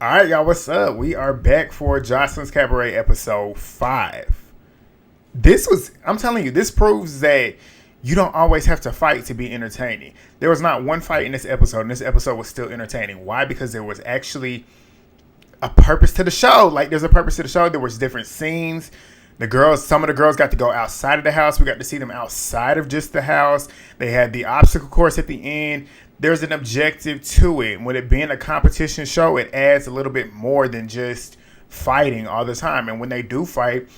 All right, y'all, what's up? We are back for Joseline's Cabaret episode 5. I'm telling you, this proves that you don't always have to fight to be entertaining. There was not one fight in this episode, and this episode was still entertaining. Why? Because there was actually a purpose to the show. Like, there's a purpose to the show. There was different scenes. Some of the girls got to go outside of the house. We got to see them outside of just the house. They had the obstacle course at the end. There's an objective to it. With it being a competition show, it adds a little bit more than just fighting all the time. And when they do fight,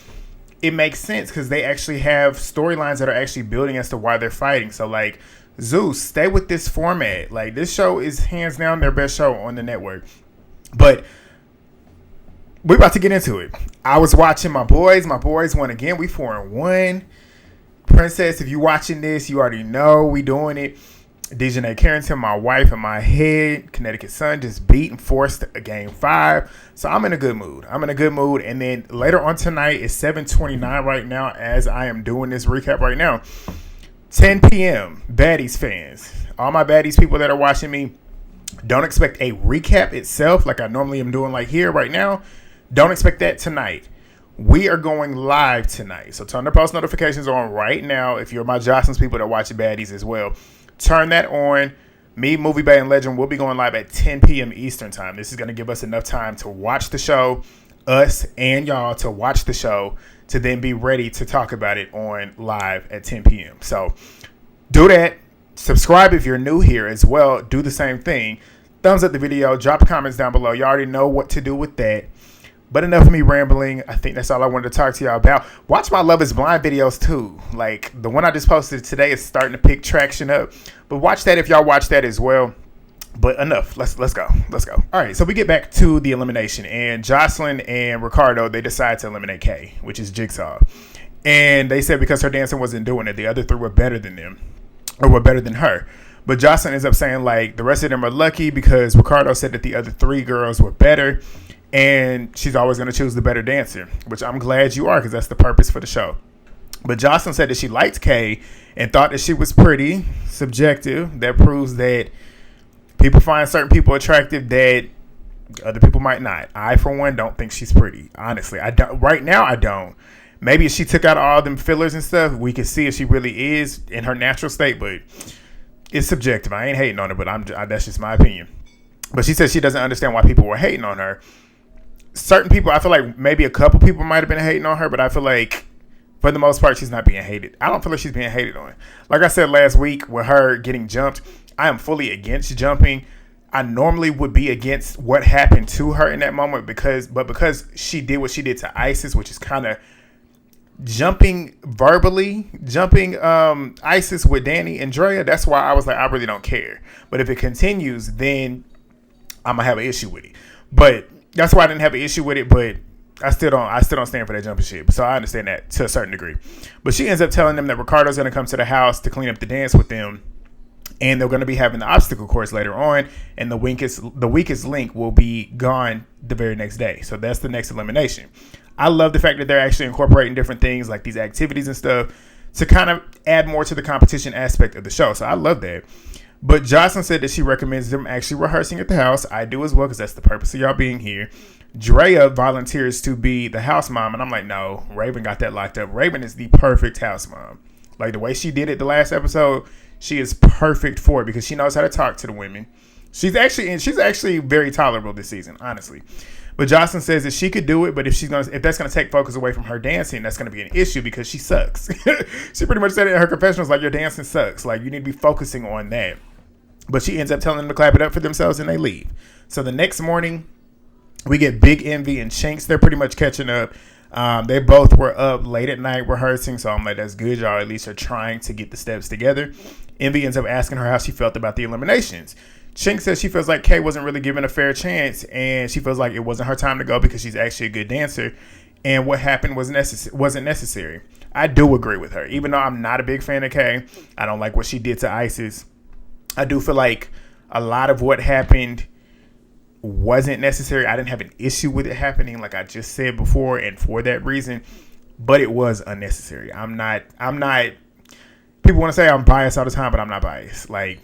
it makes sense because they actually have storylines that are actually building as to why they're fighting. So, like, Zeus, stay with this format. Like, this show is hands down their best show on the network. But we're about to get into it. I was watching my boys. My boys won again. We 4-1. Princess, if you're watching this, you already know we doing it. Dejanay Carrington, my wife, and my head, Connecticut Sun, just beat and forced a game 5. So I'm in a good mood. And then later on tonight, it's 7:29 right now as I am doing this recap right now. 10 p.m. Baddies fans. All my Baddies people that are watching me, don't expect a recap itself like I normally am doing like here right now. Don't expect that tonight. We are going live tonight. So turn the post notifications on right now if you're my Joseline's people that watch Baddies as well. Turn that on. Me, Movie Bay, and Legend will be going live at 10 p.m. Eastern time. This is going to give us enough time to watch the show, us and y'all to watch the show, to then be ready to talk about it on live at 10 p.m. So do that. Subscribe if you're new here as well. Do the same thing. Thumbs up the video. Drop comments down below. You already know what to do with that. But enough of me rambling. I think that's all I wanted to talk to y'all about. Watch my Love is Blind videos too. Like the one I just posted today is starting to pick traction up. But watch that if y'all watch that as well. But enough. Let's go. All right, so we get back to the elimination. And Joseline and Ricardo, they decide to eliminate Kay, which is Jigsaw. And they said because her dancing wasn't doing it, the other 3 were better than them. Or were better than her. But Joseline ends up saying like the rest of them are lucky because Ricardo said that the other 3 girls were better. And she's always going to choose the better dancer, which I'm glad you are because that's the purpose for the show. But Joseline said that she liked Kay and thought that she was pretty. Subjective. That proves that people find certain people attractive that other people might not. I, for one, don't think she's pretty. Honestly, I don't. Right now, I don't. Maybe if she took out all them fillers and stuff, we could see if she really is in her natural state. But it's subjective. I ain't hating on her, but that's just my opinion. But she said she doesn't understand why people were hating on her. Certain people, I feel like maybe a couple people might have been hating on her, but I feel like for the most part, she's not being hated. I don't feel like she's being hated on. Like I said last week with her getting jumped, I am fully against jumping. I normally would be against what happened to her in that moment because she did what she did to Isis, which is kind of jumping Isis with Danny and Drea. That's why I was like, I really don't care. But if it continues, then I'm gonna have an issue with it. But that's why I didn't have an issue with it, but I still don't stand for that jumping shit. So I understand that to a certain degree. But she ends up telling them that Ricardo's going to come to the house to clean up the dance with them. And they're going to be having the obstacle course later on. And the weakest link will be gone the very next day. So that's the next elimination. I love the fact that they're actually incorporating different things like these activities and stuff to kind of add more to the competition aspect of the show. So I love that. But Joseline said that she recommends them actually rehearsing at the house. I do as well because that's the purpose of y'all being here. Drea volunteers to be the house mom. And I'm like, no, Raven got that locked up. Raven is the perfect house mom. Like the way she did it the last episode, she is perfect for it because she knows how to talk to the women. She's actually very tolerable this season, honestly. But Joseline says that she could do it, but if that's gonna take focus away from her dancing, that's gonna be an issue because she sucks. She pretty much said it in her confessionals, like your dancing sucks. Like you need to be focusing on that. But she ends up telling them to clap it up for themselves and they leave. So the next morning, we get Big Envi and Chinks. They're pretty much catching up. They both were up late at night rehearsing. So I'm like, that's good. Y'all at least are trying to get the steps together. Envi ends up asking her how she felt about the eliminations. Chinks says she feels like Kay wasn't really given a fair chance. And she feels like it wasn't her time to go because she's actually a good dancer. And what happened wasn't necessary. I do agree with her. Even though I'm not a big fan of Kay, I don't like what she did to Isis. I do feel like a lot of what happened wasn't necessary. I didn't have an issue with it happening, like I just said before, and for that reason, but it was unnecessary. I'm not, people want to say I'm biased all the time, but I'm not biased. Like,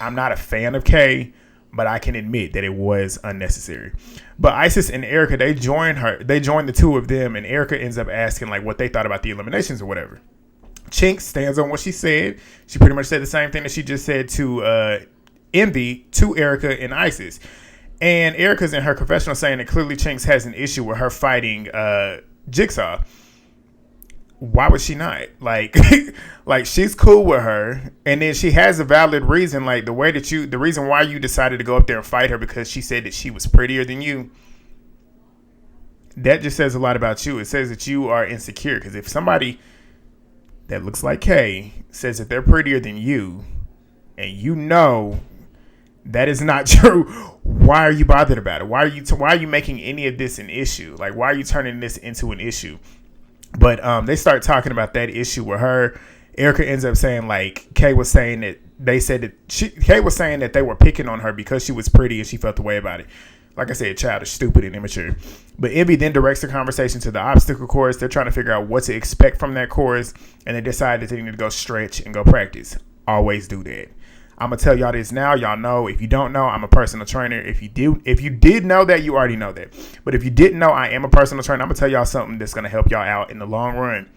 I'm not a fan of Kay, but I can admit that it was unnecessary. But Isis and Erica, they join the two of them, and Erica ends up asking like what they thought about the eliminations or whatever. Chinks stands on what she said. She pretty much said the same thing that she just said to Envi, to Erica and Isis. And Erica's in her confessional saying that clearly Chinks has an issue with her fighting Jigsaw. Why would she not? Like, like she's cool with her, and then she has a valid reason. Like the reason why you decided to go up there and fight her because she said that she was prettier than you. That just says a lot about you. It says that you are insecure. Because if somebody that looks like Kay says that they're prettier than you, and you know that is not true, why are you bothered about it? Why are you making any of this an issue? Like, why are you turning this into an issue? But they start talking about that issue with her. Erica ends up saying like Kay was saying that Kay was saying that they were picking on her because she was pretty and she felt the way about it. Like I said, childish, stupid, and immature. But Envi then directs the conversation to the obstacle course. They're trying to figure out what to expect from that course, and they decide that they need to go stretch and go practice. Always do that. I'm gonna tell y'all this now. Y'all know. If you don't know, I'm a personal trainer. If you did know that, you already know that. But if you didn't know, I am a personal trainer. I'm gonna tell y'all something that's gonna help y'all out in the long run.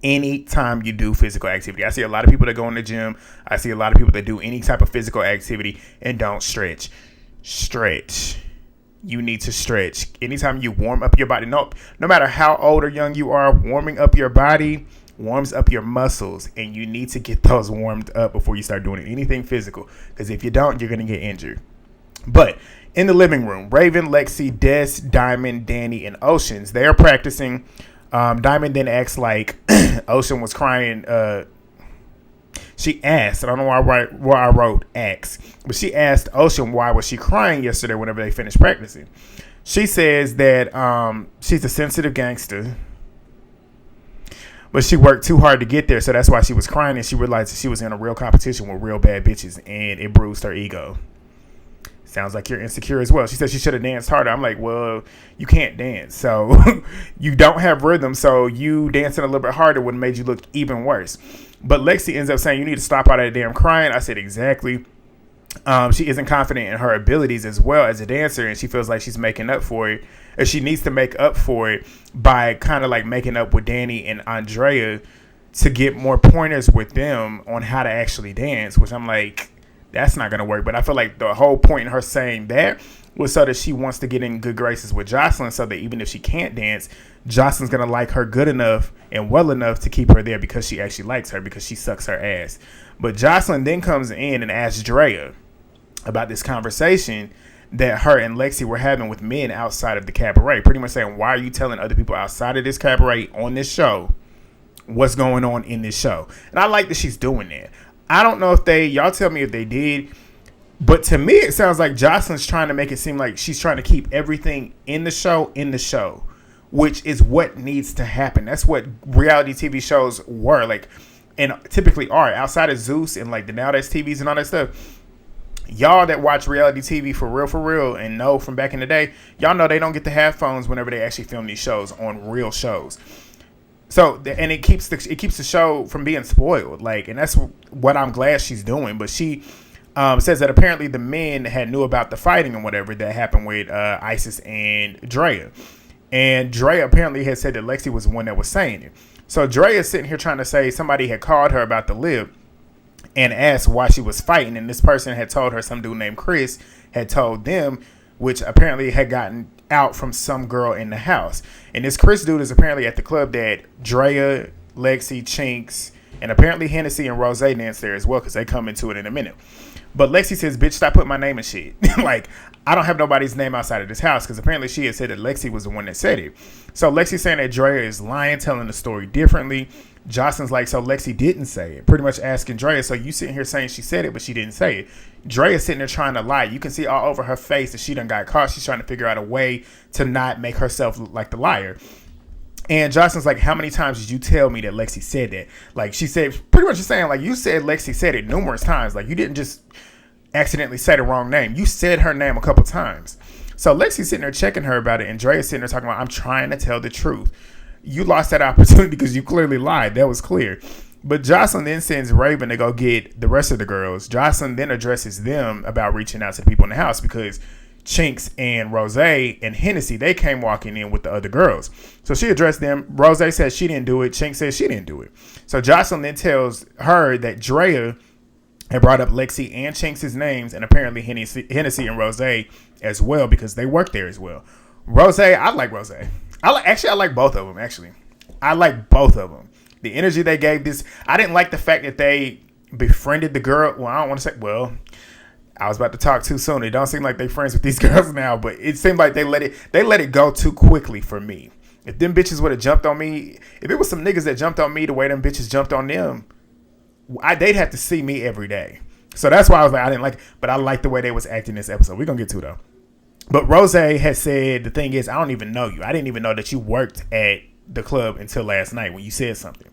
Anytime you do physical activity, I see a lot of people that go in the gym. I see a lot of people that do any type of physical activity and don't stretch. Stretch. You need to stretch. Anytime you warm up your body, no matter how old or young you are, warming up your body warms up your muscles, and you need to get those warmed up before you start doing anything physical, because if you don't, you're going to get injured. But in the living room, Raven, Lexi, Des, Diamond, Danny, and Oceans, they are practicing. Diamond then acts like Ocean was crying. She asked, I don't know why I wrote asked, but she asked Ocean why was she crying yesterday whenever they finished practicing. She says that she's a sensitive gangster, but she worked too hard to get there, so that's why she was crying, and she realized that she was in a real competition with real bad bitches, and it bruised her ego. Sounds like you're insecure as well. She said she should have danced harder. I'm like, well, you can't dance, so you don't have rhythm, so you dancing a little bit harder would have made you look even worse. But Lexi ends up saying, you need to stop all that damn crying. I said, exactly. She isn't confident in her abilities as well as a dancer, and she feels like she's making up for it. Or she needs to make up for it by kind of like making up with Danny and Andrea to get more pointers with them on how to actually dance, which I'm like, that's not going to work. But I feel like the whole point in her saying that was so that she wants to get in good graces with Joseline, so that even if she can't dance, Joseline's going to like her good enough and well enough to keep her there because she actually likes her, because she sucks her ass. But Joseline then comes in and asks Drea about this conversation that her and Lexi were having with men outside of the cabaret, pretty much saying, why are you telling other people outside of this cabaret on this show what's going on in this show? And I like that she's doing that. I don't know if y'all tell me if they did, but to me it sounds like Joseline's trying to make it seem like she's trying to keep everything in the show, which is what needs to happen. That's what reality TV shows were like, and typically are, outside of Zeus and like the Now That's TVs and all that stuff. Y'all that watch reality TV for real, and know from back in the day, y'all know they don't get to have phones whenever they actually film these shows on real shows. So, and it keeps the show from being spoiled. Like, and that's what I'm glad she's doing. But she says that apparently the men had knew about the fighting and whatever that happened with Isis and Drea. And Drea apparently had said that Lexi was the one that was saying it. So Drea is sitting here trying to say somebody had called her about the lip and asked why she was fighting, and this person had told her, some dude named Chris had told them, which apparently had gotten out from some girl in the house. And this Chris dude is apparently at the club that Drea, Lexi, Chinks, and apparently Hennesseyy and Rosé dance there as well, because they come into it in a minute. But Lexi says, bitch, stop putting my name in shit. Like, I don't have nobody's name outside of this house, because apparently she had said that Lexi was the one that said it. So Lexi's saying that Drea is lying, telling the story differently. Joseline's like, so Lexi didn't say it. Pretty much asking Drea, so you sitting here saying she said it, but she didn't say it. Drea's sitting there trying to lie. You can see all over her face that she done got caught. She's trying to figure out a way to not make herself look like the liar. And Joseline's like, how many times did you tell me that Lexi said that? Like, she said, pretty much just saying, like, you said Lexi said it numerous times. Like, you didn't just accidentally say the wrong name. You said her name a couple times. So Lexi's sitting there checking her about it, and Dre's sitting there talking about, I'm trying to tell the truth. You lost that opportunity because you clearly lied. That was clear. But Joseline then sends Raven to go get the rest of the girls. Joseline then addresses them about reaching out to the people in the house because Chinks and Rosé and Hennesseyy, they came walking in with the other girls. So she addressed them. Rosé says she didn't do it. Chinks says she didn't do it. So Joseline then tells her that Drea had brought up Lexi and Chinks' names and apparently Hennesseyy and Rosé as well because they work there as well. Rosé, I like Rosé. I like both of them, actually. I like both of them. The energy they gave this, I didn't like the fact that they befriended the girl. Well, I don't want to say, well, I was about to talk too soon. It don't seem like they friends with these girls now, but it seemed like they let it go too quickly for me. If them bitches would have jumped on me, if it was some niggas that jumped on me the way them bitches jumped on them, they'd have to see me every day. So that's why I was like, I didn't like it, but I like the way they was acting this episode. We're going to get to it, though. But Rosé has said, the thing is, I don't even know you. I didn't even know that you worked at the club until last night when you said something.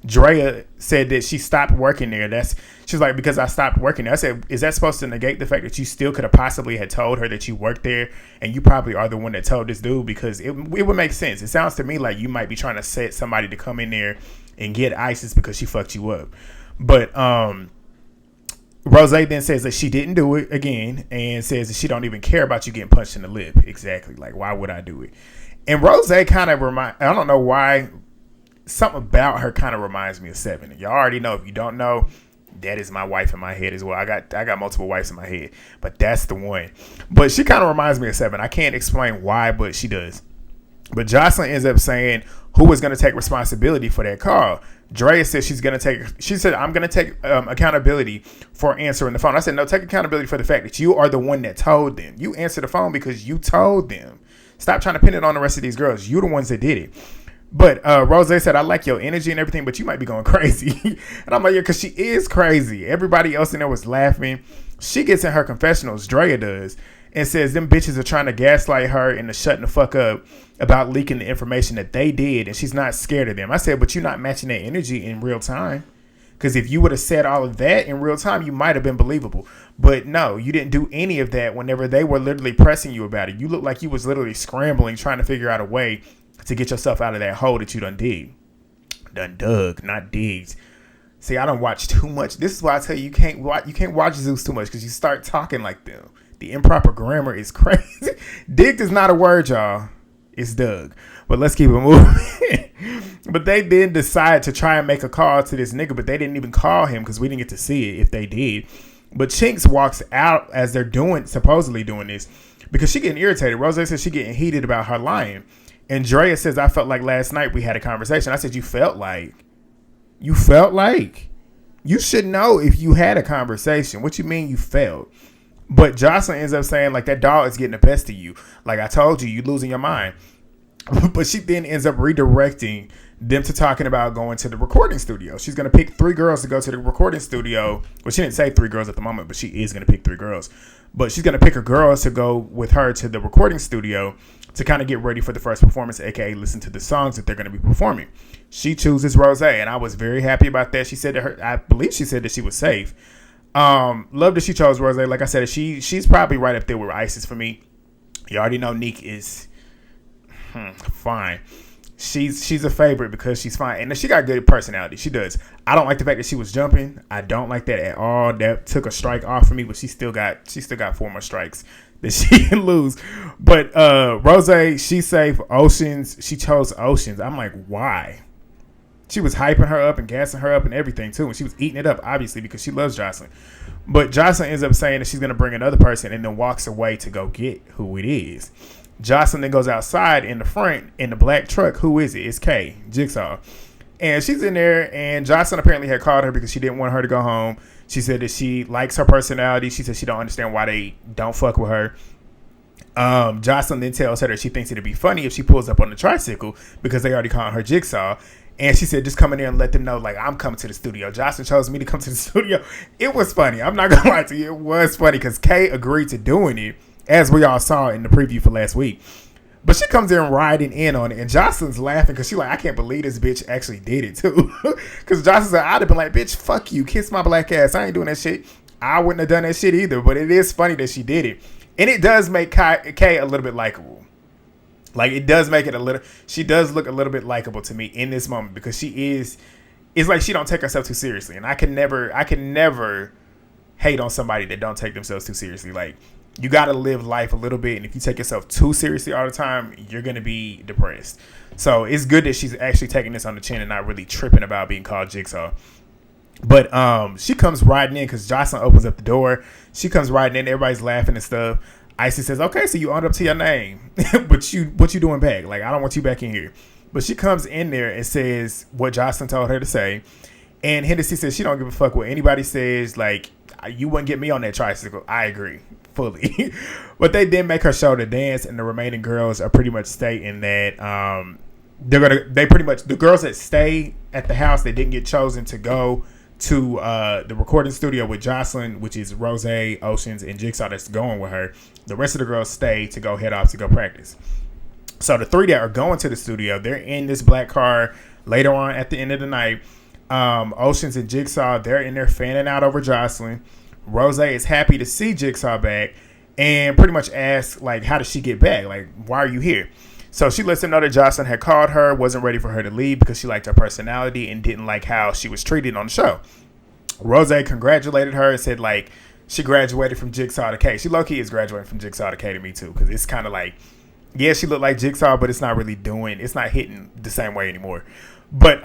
Drea said that she stopped working there. She's like, because I stopped working there. I said, is that supposed to negate the fact that you still could have possibly had told her that you worked there and you probably are the one that told this dude? Because it would make sense. It sounds to me like you might be trying to set somebody to come in there and get ISIS because she fucked you up. But Rosé then says that she didn't do it again and says that she don't even care about you getting punched in the lip. Exactly. Like, why would I do it? And Rosé kind of I don't know why, something about her kind of reminds me of Seven. Y'all already know. If you don't know, that is my wife in my head as well. I got multiple wives in my head, but that's the one. But she kind of reminds me of Seven. I can't explain why, but she does. But Joseline ends up saying who is going to take responsibility for that call. Drea says she said, I'm going to take accountability for answering the phone. I said, no, take accountability for the fact that you are the one that told them. You answered the phone because you told them. Stop trying to pin it on the rest of these girls. You the ones that did it. But Rosé said, I like your energy and everything, but you might be going crazy. And I'm like, yeah, because she is crazy. Everybody else in there was laughing. She gets in her confessionals, Drea does, and says them bitches are trying to gaslight her into shutting the fuck up about leaking the information that they did, and she's not scared of them. I said, but you're not matching that energy in real time. Because if you would have said all of that in real time, you might have been believable. But no, you didn't do any of that whenever they were literally pressing you about it. You looked like you was literally scrambling, trying to figure out a way to get yourself out of that hole that you done dug, not digged. See, I don't watch too much. This is why I tell you, you can't watch Zeus too much because you start talking like them. The improper grammar is crazy. Digged is not a word, y'all. It's dug. But let's keep it moving. But they then decide to try and make a call to this nigga, but they didn't even call him because we didn't get to see it if they did. But Chinks walks out as they're supposedly doing this because she getting irritated. Rosé says she getting heated about her lying. And Drea says, I felt like last night we had a conversation. I said, you felt like? You should know if you had a conversation. What you mean you felt? But Joseline ends up saying, like, that dog is getting the best of you. Like I told you, you losing your mind. But she then ends up redirecting them to talking about going to the recording studio. She's going to pick 3 girls to go to the recording studio. Well, she didn't say 3 girls at the moment, but she is going to pick 3 girls. But she's going to pick her girls to go with her to the recording studio to kind of get ready for the first performance, aka listen to the songs that they're going to be performing. She chooses Rosé, and I was very happy about that. She said I believe she said that she was safe. Love that she chose Rosé. Like I said, she's probably right up there with ISIS for me. You already know Neek is fine. She's a favorite because she's fine, and she got good personality. She does. I don't like the fact that she was jumping. I don't like that at all. That took a strike off for me, but she still got 4 more strikes that she can lose. But Rosé, she's safe. Oceans, she chose Oceans. I'm like, why? She was hyping her up and gassing her up and everything too, and she was eating it up obviously because she loves Joseline. But Joseline ends up saying that she's gonna bring another person and then walks away to go get who it is. Joseline then goes outside in the front in the black truck. Who is it? It's Kay, Jigsaw. And she's in there, and Joseline apparently had called her because she didn't want her to go home. She said that she likes her personality. She said she don't understand why they don't fuck with her. Joseline then tells her that she thinks it'd be funny if she pulls up on the tricycle because they already called her Jigsaw. And she said, just come in there and let them know, like, I'm coming to the studio. Joseline chose me to come to the studio. It was funny. I'm not going to lie to you. It was funny because Kay agreed to doing it, as we all saw in the preview for last week. But she comes in riding in on it, and Joseline's laughing because she's like, I can't believe this bitch actually did it, too. Because Joseline said, I'd have been like, bitch, fuck you. Kiss my black ass. I ain't doing that shit. I wouldn't have done that shit either. But it is funny that she did it. And it does make Kay a little bit likable. Like, it does make it she does look a little bit likable to me in this moment because she is it's like she don't take herself too seriously, and I can never hate on somebody that don't take themselves too seriously. Like, you got to live life a little bit, and if you take yourself too seriously all the time, you're gonna be depressed. So it's good that she's actually taking this on the chin and not really tripping about being called Jigsaw. But she comes riding in because Joseline opens up the door. She comes riding in, everybody's laughing and stuff. Icy says, "Okay, so you owned up to your name, but what you doing back? Like, I don't want you back in here." But she comes in there and says what Joseline told her to say. And Hennesseyy says she don't give a fuck what anybody says. Like, you wouldn't get me on that tricycle. I agree fully. But they did make her show the dance, and the remaining girls are pretty much stating that the girls that stay at the house that didn't get chosen to go to the recording studio with Joseline, which is Rosé, Oceans, and Jigsaw that's going with her. The rest of the girls stay to go head off to go practice. So the three that are going to the studio, they're in this black car later on at the end of the night. Oceans and Jigsaw, they're in there fanning out over Joseline. Rosé is happy to see Jigsaw back and pretty much asks, like, how did she get back? Like, why are you here? So she lets him know that Joseline had called her, wasn't ready for her to leave because she liked her personality and didn't like how she was treated on the show. Rosé congratulated her and said, like, she graduated from Jigsaw to K. She low-key is graduating from Jigsaw to K to me, too, because it's kind of like, yeah, she looked like Jigsaw, but it's not hitting the same way anymore. But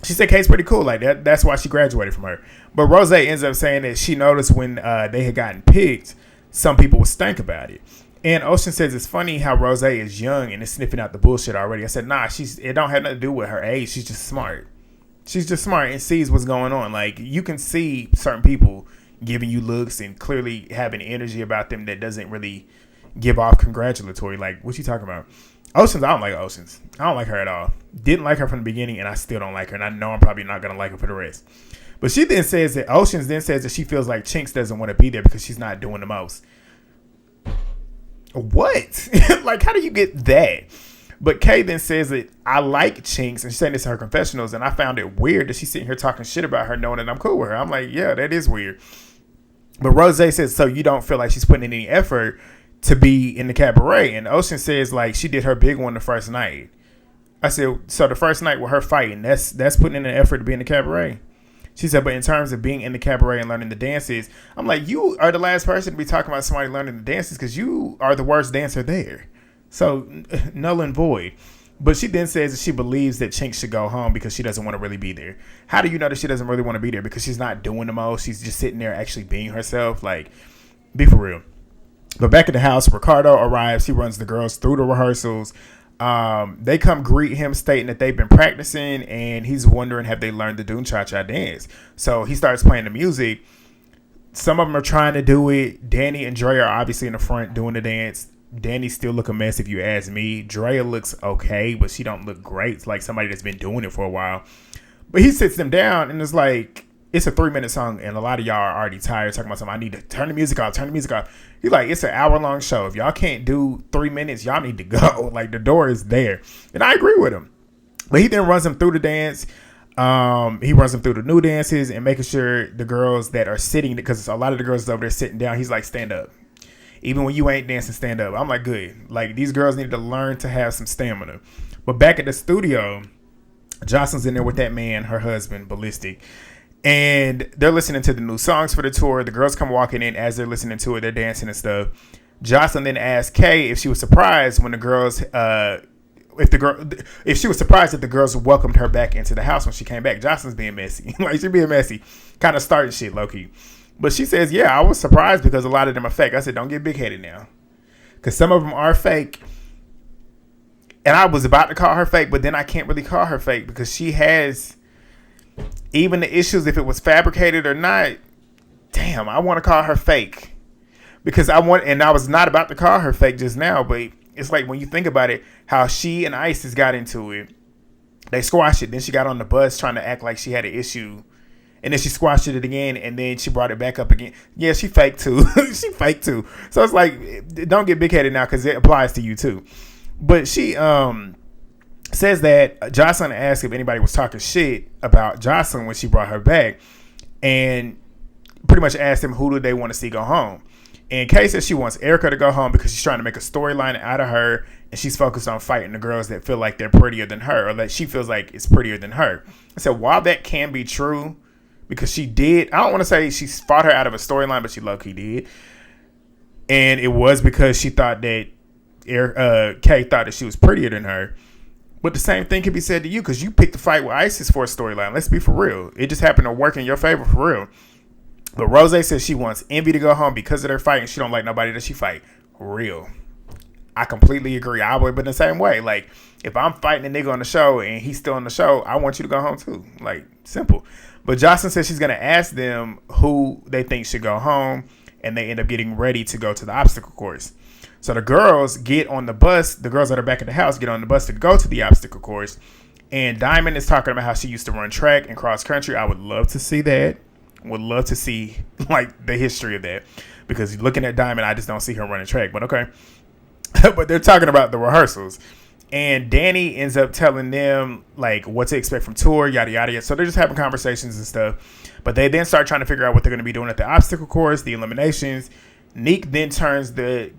she said K's pretty cool. Like, that's why she graduated from her. But Rosé ends up saying that she noticed when they had gotten picked, some people would stink about it. And Ocean says it's funny how Rosé is young and is sniffing out the bullshit already. I said, nah, it don't have nothing to do with her age. She's just smart. She's just smart and sees what's going on. Like, you can see certain people giving you looks and clearly having energy about them that doesn't really give off congratulatory. Like, what you talking about? Oceans, I don't like Oceans. I don't like her at all. Didn't like her from the beginning, and I still don't like her. And I know I'm probably not going to like her for the rest. But she then says that Oceans then says that she feels like Chinks doesn't want to be there because she's not doing the most. What? Like, how do you get that? But Kay then says that I like Chinks, and she's saying this in her confessionals, and I found it weird that she's sitting here talking shit about her knowing that I'm cool with her. I'm like, yeah, that is weird. But Rosé says, so you don't feel like she's putting in any effort to be in the cabaret? And Ocean says, like, she did her big one the first night. I said, so the first night with her fighting, that's putting in an effort to be in the cabaret. She said, but in terms of being in the cabaret and learning the dances, I'm like, you are the last person to be talking about somebody learning the dances because you are the worst dancer there. So, null and void. But she then says that she believes that Chinks should go home because she doesn't want to really be there. How do you know that she doesn't really want to be there? Because she's not doing the most. She's just sitting there actually being herself. Like, be for real. But back at the house, Ricardo arrives. He runs the girls through the rehearsals. They come greet him stating that they've been practicing, and he's wondering have they learned the Doon Cha Cha dance. So he starts playing the music. Some of them are trying to do it. Danny and Dre are obviously in the front doing the dance. Danny still look a mess if you ask me. Drea looks okay, but she don't look great. It's like somebody that's been doing it for a while. But he sits them down and it's like, it's a 3-minute song and a lot of y'all are already tired talking about something. I need to turn the music off. He's like, it's an hour-long show. If y'all can't do 3 minutes, y'all need to go. Like, the door is there. And I agree with him. But he then runs them through the dance. He runs them through the new dances and making sure the girls that are sitting, because a lot of the girls over there sitting down, he's like, stand up. Even when you ain't dancing, stand up. I'm like, good. Like, these girls need to learn to have some stamina. But back at the studio, Joseline's in there with that man, her husband, Ballistic. And they're listening to the new songs for the tour. The girls come walking in as they're listening to it. They're dancing and stuff. Joseline then asked Kay if she was surprised when the girls, if she was surprised that the girls welcomed her back into the house when she came back. Joseline's being messy. Like, she's being messy. Kind of starting shit, low-key. But she says, yeah, I was surprised because a lot of them are fake. I said, don't get big-headed now. Because some of them are fake. And I was about to call her fake, but then I can't really call her fake because she has... Even the issues, if it was fabricated or not, damn, I want to call her fake. Because I was not about to call her fake just now, but it's like when you think about it, how she and Isis got into it. They squashed it. Then she got on the bus trying to act like she had an issue. And then she squashed it again, and then she brought it back up again. Yeah, she fake too. She fake too. So it's like, don't get big-headed now because it applies to you too. But she says that Joseline asked if anybody was talking shit about Joseline when she brought her back, and pretty much asked him who do they want to see go home. And Kay says she wants Erica to go home because she's trying to make a storyline out of her, and she's focused on fighting the girls that feel like they're prettier than her, or that she feels like is prettier than her. I said, while that can be true, because she did, I don't want to say she fought her out of a storyline, but she low-key did. And it was because she thought that Kay thought that she was prettier than her. But the same thing can be said to you, because you picked the fight with Isis for a storyline. Let's be for real. It just happened to work in your favor for real. But Rosé says she wants Envi to go home because of their fight, and she don't like nobody that she fight. Real. I completely agree. I would have been the same way. Like, if I'm fighting a nigga on the show and he's still on the show, I want you to go home too. Like, simple. But Joseline says she's going to ask them who they think should go home, and they end up getting ready to go to the obstacle course. So the girls get on the bus. The girls that are back at the house get on the bus to go to the obstacle course. And Diamond is talking about how she used to run track and cross country. I would love to see that. Would love to see like the history of that, because looking at Diamond, I just don't see her running track. But okay. But they're talking about the rehearsals. And Danny ends up telling them like what to expect from tour, yada, yada, yada. So they're just having conversations and stuff. But they then start trying to figure out what they're going to be doing at the obstacle course, the eliminations. Neek then turns the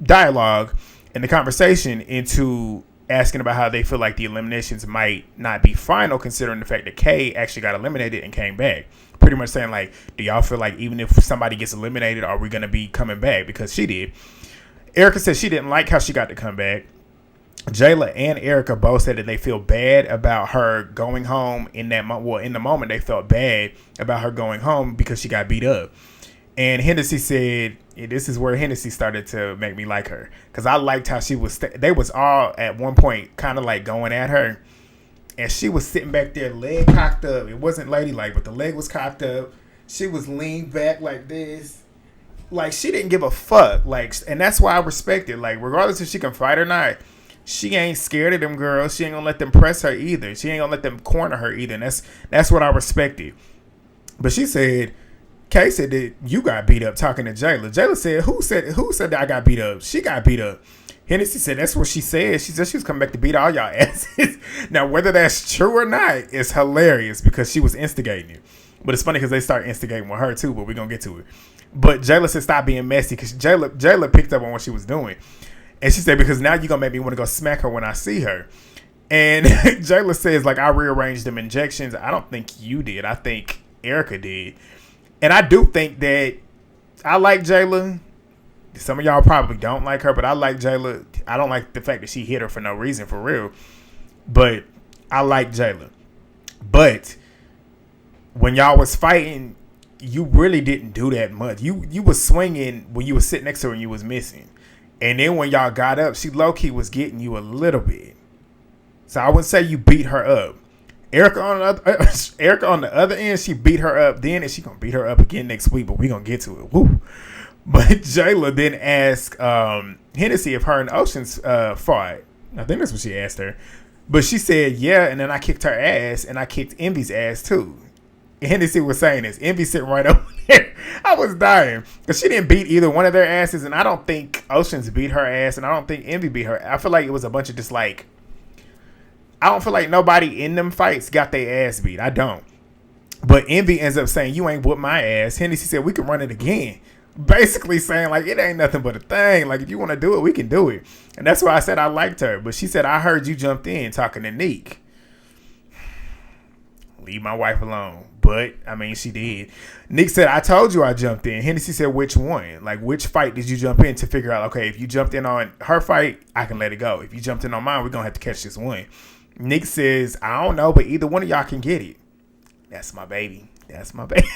dialogue and the conversation into asking about how they feel like the eliminations might not be final, considering the fact that Kay actually got eliminated and came back. Pretty much saying like, do y'all feel like even if somebody gets eliminated, are we going to be coming back? Because she did. Erica said she didn't like how she got to come back. Jayla and Erica both said that they feel bad about her going home in that in the moment they felt bad about her going home because she got beat up. And Hennesseyy said, this is where Hennesseyy started to make me like her, because I liked how she was. They was all at one point kind of like going at her, and she was sitting back there, leg cocked up. It wasn't ladylike, but the leg was cocked up. She was leaned back like this, like she didn't give a fuck. Like, and that's why I respect it. Like, regardless if she can fight or not, she ain't scared of them girls. She ain't gonna let them press her either. She ain't gonna let them corner her either. And that's what I respected. But she said, Kay said that you got beat up talking to Jayla. Jayla said, who said that I got beat up? She got beat up. Hennesseyy said that's what she said. She said she was coming back to beat all y'all asses. Now, whether that's true or not, it's hilarious because she was instigating it. But it's funny because they start instigating with her too, but we're going to get to it. But Jayla said stop being messy, because Jayla picked up on what she was doing. And she said, because now you're going to make me want to go smack her when I see her. And Jayla says, like, I rearranged them injections. I don't think you did. I think Erica did. And I do think that I like Jayla. Some of y'all probably don't like her, but I like Jayla. I don't like the fact that she hit her for no reason, for real. But I like Jayla. But when y'all was fighting, you really didn't do that much. You was swinging when you was sitting next to her and you was missing. And then when y'all got up, she low-key was getting you a little bit. So I wouldn't say you beat her up. Erica on the other end, she beat her up then, and she gonna beat her up again next week, but we gonna get to it. Woo. But Jayla then asked Hennesseyy if her and Ocean's fought. I think that's what she asked her. But she said, yeah, and then I kicked her ass, and I kicked Envy's ass too. And Hennesseyy was saying this. Envy sitting right over there. I was dying. Because she didn't beat either one of their asses, and I don't think Ocean's beat her ass, and I don't think Envy beat her. I feel like it was a bunch of just like, I don't feel like nobody in them fights got their ass beat. I don't. But Envy ends up saying, you ain't whooped my ass. Hennesseyy said, we can run it again. Basically saying, like, it ain't nothing but a thing. Like, if you want to do it, we can do it. And that's why I said I liked her. But she said, I heard you jumped in talking to Neek. Leave my wife alone. But, I mean, she did. Neek said, I told you I jumped in. Hennesseyy said, which one? Like, which fight did you jump in to figure out, okay, if you jumped in on her fight, I can let it go. If you jumped in on mine, we're going to have to catch this one. Neek says, I don't know, but either one of y'all can get it. That's my baby. That's my baby.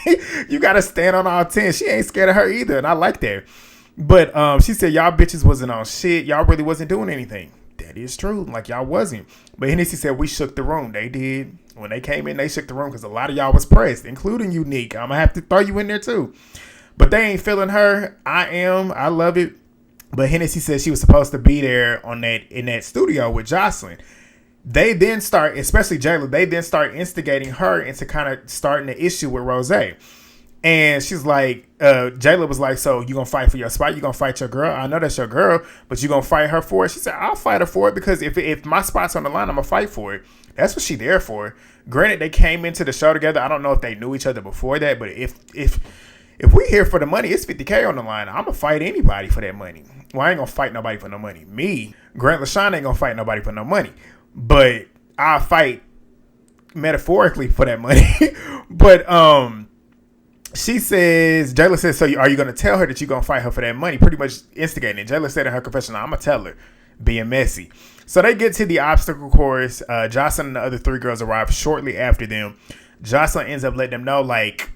You got to stand on all 10. She ain't scared of her either, and I like that. But she said, y'all bitches wasn't on shit. Y'all really wasn't doing anything. That is true. Like, y'all wasn't. But Hennesseyy said, we shook the room. They did. When they came in, they shook the room because a lot of y'all was pressed, including you, Neek. I'm going to have to throw you in there, too. But they ain't feeling her. I am. I love it. But Hennesseyy said she was supposed to be there in that studio with Joseline. They then start, especially Jayla, they then start instigating her into kind of starting the issue with Rosé. And she's like, Jayla was like, so you going to fight for your spot? You going to fight your girl? I know that's your girl, but you going to fight her for it? She said, I'll fight her for it because if my spot's on the line, I'm going to fight for it. That's what she there for. Granted, they came into the show together. I don't know if they knew each other before that, but if if we here for the money, it's 50K on the line. I'm gonna fight anybody for that money. Well, I ain't gonna fight nobody for no money. Me, Grant LaShawn, ain't gonna fight nobody for no money. But I'll fight metaphorically for that money. But she says, Jayla says, so are you gonna tell her that you're gonna fight her for that money? Pretty much instigating it. Jayla said in her confession, I'm gonna tell her, being messy. So they get to the obstacle course. Joseline and the other 3 girls arrive shortly after them. Joseline ends up letting them know like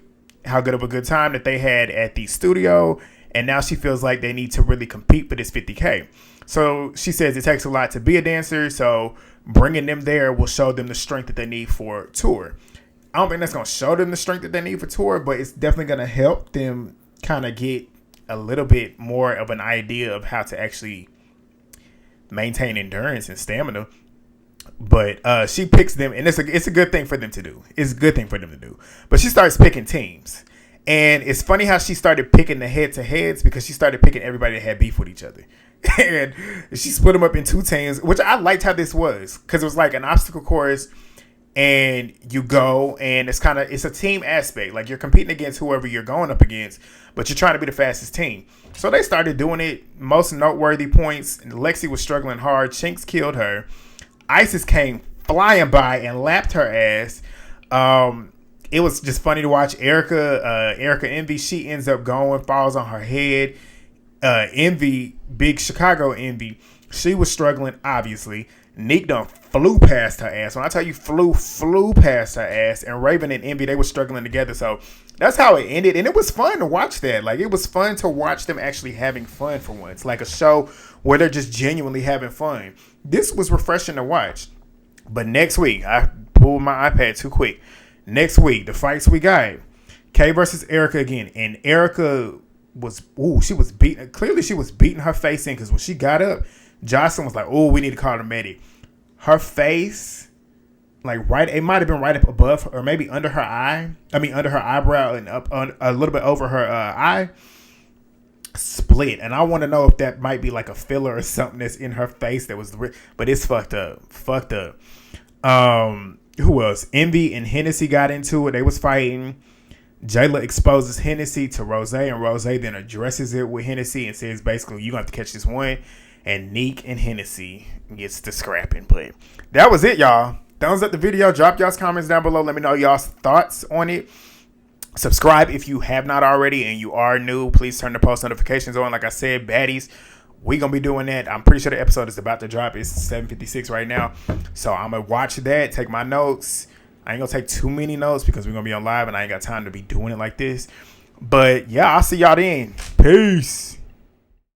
how good of a good time that they had at the studio, and now she feels like they need to really compete for this 50K. So she says it takes a lot to be a dancer, so bringing them there will show them the strength that they need for tour. I don't think that's going to show them the strength that they need for tour, but it's definitely going to help them kind of get a little bit more of an idea of how to actually maintain endurance and stamina. But she picks them, and it's a good thing for them to do. It's a good thing for them to do. But she starts picking teams. And it's funny how she started picking the head-to-heads because she started picking everybody that had beef with each other. And she split them up in 2 teams, which I liked how this was. Because it was like an obstacle course, and you go, and it's a team aspect. Like, you're competing against whoever you're going up against, but you're trying to be the fastest team. So they started doing it. Most noteworthy points, Lexi was struggling hard. Chinks killed her. Isis came flying by and lapped her ass. It was just funny to watch. Erica Envi, she ends up going, falls on her head. Envi, big Chicago Envi, she was struggling, obviously. Neek done flew past her ass. When I tell you flew past her ass. And Raven and Envi, they were struggling together. So that's how it ended. And it was fun to watch that. Like, it was fun to watch them actually having fun for once. Like a show where they're just genuinely having fun. This was refreshing to watch. But next week, I pulled my iPad too quick. Next week, the fights we got. Kay versus Erica again. And Erica she was beating. Clearly, she was beating her face in because when she got up, Joseline was like, we need to call the medic. Her face, like it might have been right up above her, or maybe under her eye. Under her eyebrow and up a little bit over her eye. Split. And I want to know if that might be like a filler or something that's in her face that was, but it's fucked up. Who else? Envi and Hennesseyy got into it. They was fighting. Jayla exposes Hennesseyy to Rosé, and Rosé then addresses it with Hennesseyy and says basically, you're going to have to catch this one. And Neek and Hennesseyy gets to scrapping. But that was it, y'all. Thumbs up the video. Drop y'all's comments down below. Let me know y'all's thoughts on it. Subscribe if you have not already and you are new. Please turn the post notifications on. Like I said, baddies, we going to be doing that. I'm pretty sure the episode is about to drop. It's 7:56 right now. So I'm going to watch that, take my notes. I ain't going to take too many notes because we're going to be on live and I ain't got time to be doing it like this. But yeah, I'll see y'all then. Peace.